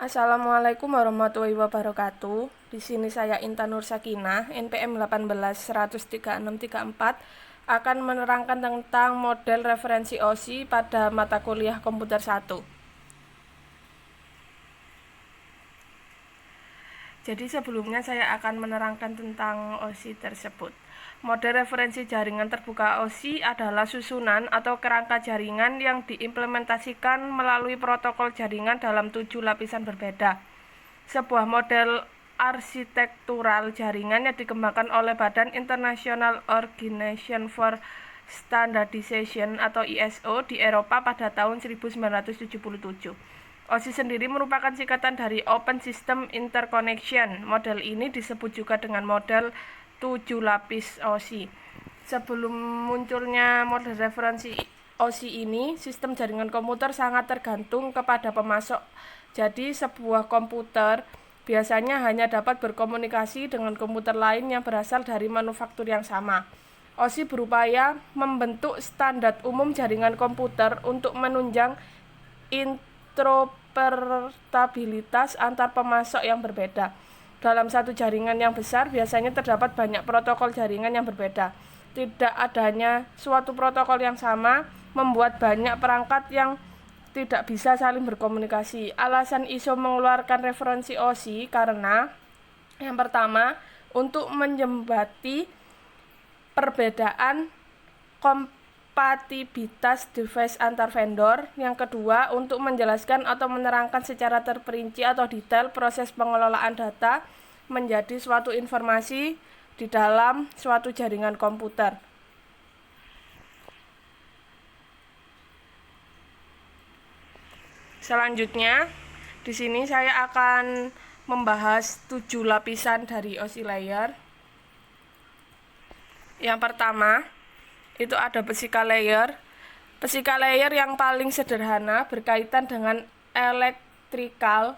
Assalamualaikum warahmatullahi wabarakatuh. Di sini saya Intan Nur Sakinah, NPM 1813634 akan menerangkan tentang model referensi OSI pada mata kuliah Komputer 1. Jadi sebelumnya saya akan menerangkan tentang OSI tersebut. Model referensi jaringan terbuka OSI adalah susunan atau kerangka jaringan yang diimplementasikan melalui protokol jaringan dalam 7 lapisan berbeda. Sebuah model arsitektural jaringan yang dikembangkan oleh Badan International Organization for Standardization atau ISO di Eropa pada tahun 1977. OSI sendiri merupakan singkatan dari Open System Interconnection. Model ini disebut juga dengan model 7 lapis OSI. Sebelum munculnya model referensi OSI ini, sistem jaringan komputer sangat tergantung kepada pemasok. Jadi sebuah komputer biasanya hanya dapat berkomunikasi dengan komputer lain yang berasal dari manufaktur yang sama. OSI berupaya membentuk standar umum jaringan komputer untuk menunjang interoperabilitas antar pemasok yang berbeda. Dalam satu jaringan yang besar biasanya terdapat banyak protokol jaringan yang berbeda. Tidak adanya suatu protokol yang sama membuat banyak perangkat yang tidak bisa saling berkomunikasi. Alasan ISO mengeluarkan referensi OSI karena yang pertama, untuk menjembati perbedaan kompatibilitas device antar vendor. Yang kedua, untuk menjelaskan atau menerangkan secara terperinci atau detail proses pengelolaan data menjadi suatu informasi di dalam suatu jaringan komputer. Selanjutnya, di sini saya akan membahas 7 lapisan dari OSI layer. Yang pertama, itu ada physical layer. Physical layer yang paling sederhana berkaitan dengan electrical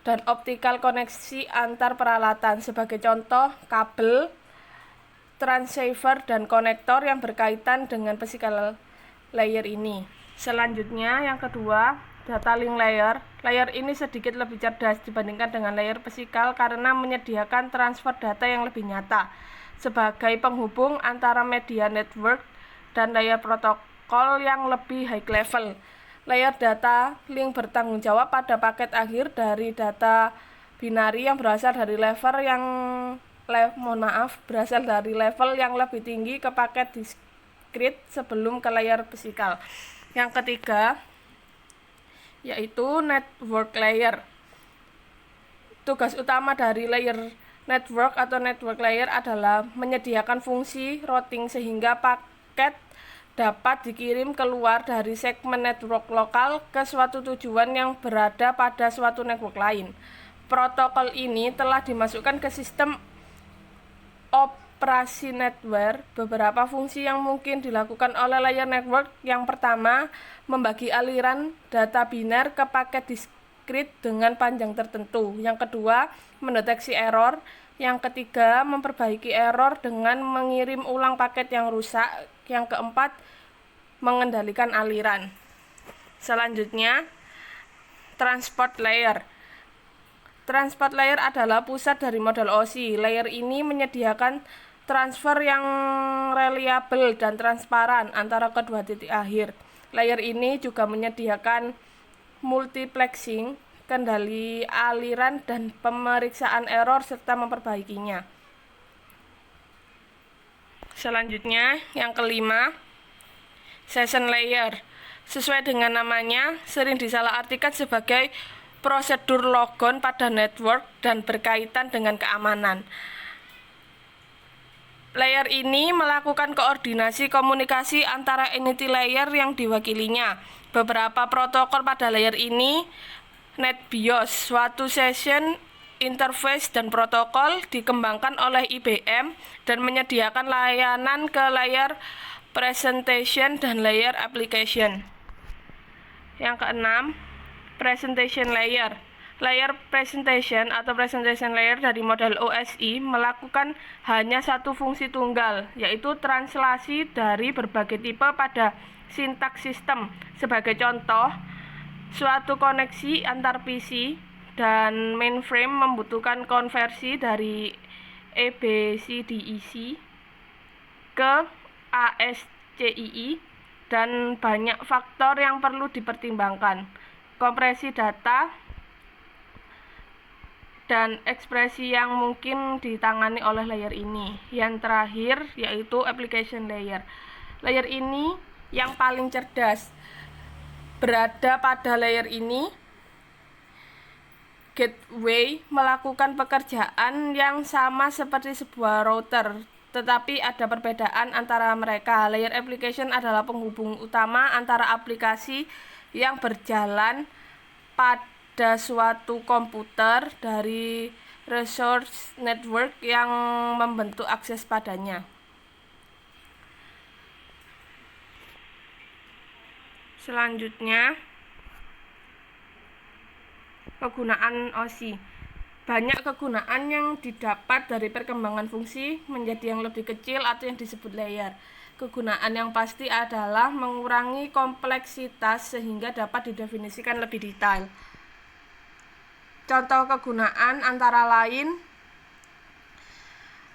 dan optical koneksi antar peralatan. Sebagai contoh, kabel, transceiver, dan konektor yang berkaitan dengan physical layer ini. Selanjutnya, yang kedua, data link layer. Layer ini sedikit lebih cerdas dibandingkan dengan layer physical karena menyediakan transfer data yang lebih nyata sebagai penghubung antara media network dan layer protokol yang lebih high level. Layer data link bertanggung jawab pada paket akhir dari data binari yang berasal dari level yang lebih tinggi ke paket diskrit sebelum ke layer physical. Yang ketiga, yaitu network layer. Tugas utama dari layer network atau network layer adalah menyediakan fungsi routing sehingga paket dapat dikirim keluar dari segmen network lokal ke suatu tujuan yang berada pada suatu network lain. Protokol ini telah dimasukkan ke sistem operasi network. Beberapa fungsi yang mungkin dilakukan oleh layer network. Yang pertama, membagi aliran data biner ke paket diskrit dengan panjang tertentu. Yang kedua, mendeteksi error. Yang ketiga, memperbaiki error dengan mengirim ulang paket yang rusak. Yang keempat, mengendalikan aliran. Selanjutnya, transport layer. Transport layer adalah pusat dari model OSI. Layer ini menyediakan transfer yang reliable dan transparan antara kedua titik akhir. Layer ini juga menyediakan multiplexing, kendali aliran, dan pemeriksaan error serta memperbaikinya. Selanjutnya, yang kelima, session layer. Sesuai dengan namanya, sering disalahartikan sebagai prosedur logon pada network dan berkaitan dengan keamanan. Layer ini melakukan koordinasi komunikasi antara entity layer yang diwakilinya. Beberapa protokol pada layer ini, NetBIOS, suatu session interface dan protokol dikembangkan oleh IBM dan menyediakan layanan ke layer presentation dan layer application. Yang keenam, presentation layer. Layer presentation atau presentation layer dari model OSI melakukan hanya satu fungsi tunggal, yaitu translasi dari berbagai tipe pada sintaks sistem. Sebagai contoh, suatu koneksi antar PC dan mainframe membutuhkan konversi dari EBCDIC ke ASCII dan banyak faktor yang perlu dipertimbangkan. Kompresi data dan ekspresi yang mungkin ditangani oleh layer ini. Yang terakhir yaitu application layer. Layer ini yang paling cerdas. Berada pada layer ini, gateway melakukan pekerjaan yang sama seperti sebuah router, tetapi ada perbedaan antara mereka. Layer application adalah penghubung utama antara aplikasi yang berjalan pada suatu komputer dari resource network yang membentuk akses padanya. Selanjutnya, kegunaan OSI. Banyak kegunaan yang didapat dari perkembangan fungsi menjadi yang lebih kecil atau yang disebut layer. Kegunaan yang pasti adalah mengurangi kompleksitas sehingga dapat didefinisikan lebih detail. Contoh kegunaan antara lain,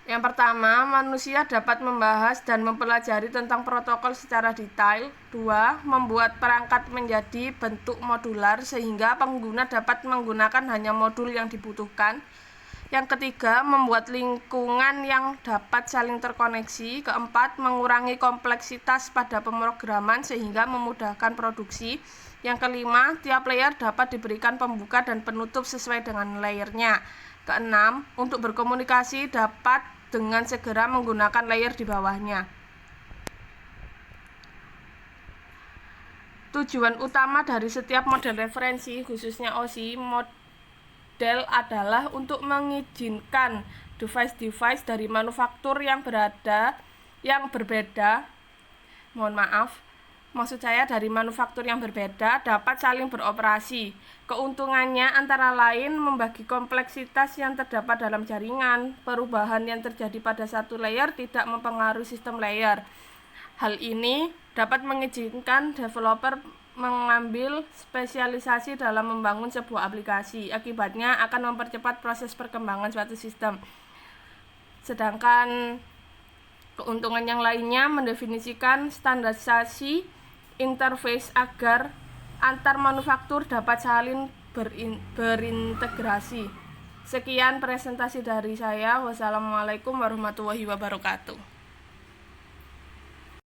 yang pertama, manusia dapat membahas dan mempelajari tentang protokol secara detail. 2. Membuat perangkat menjadi bentuk modular sehingga pengguna dapat menggunakan hanya modul yang dibutuhkan. Yang ketiga, membuat lingkungan yang dapat saling terkoneksi. Keempat, mengurangi kompleksitas pada pemrograman sehingga memudahkan produksi. Yang kelima, tiap layer dapat diberikan pembuka dan penutup sesuai dengan layernya. Keenam, untuk berkomunikasi dapat dengan segera menggunakan layer di bawahnya. Tujuan utama dari setiap model referensi, khususnya OSI model adalah untuk mengizinkan device-device dari manufaktur yang berbeda, maksud saya dari manufaktur yang berbeda dapat saling beroperasi. Keuntungannya antara lain membagi kompleksitas yang terdapat dalam jaringan. Perubahan yang terjadi pada satu layer tidak mempengaruhi sistem layer. Hal ini dapat mengizinkan developer mengambil spesialisasi dalam membangun sebuah aplikasi. Akibatnya akan mempercepat proses perkembangan suatu sistem. Sedangkan keuntungan yang lainnya mendefinisikan standarisasi interface agar antar manufaktur dapat saling berintegrasi. Sekian presentasi dari saya. Wassalamualaikum warahmatullahi wabarakatuh.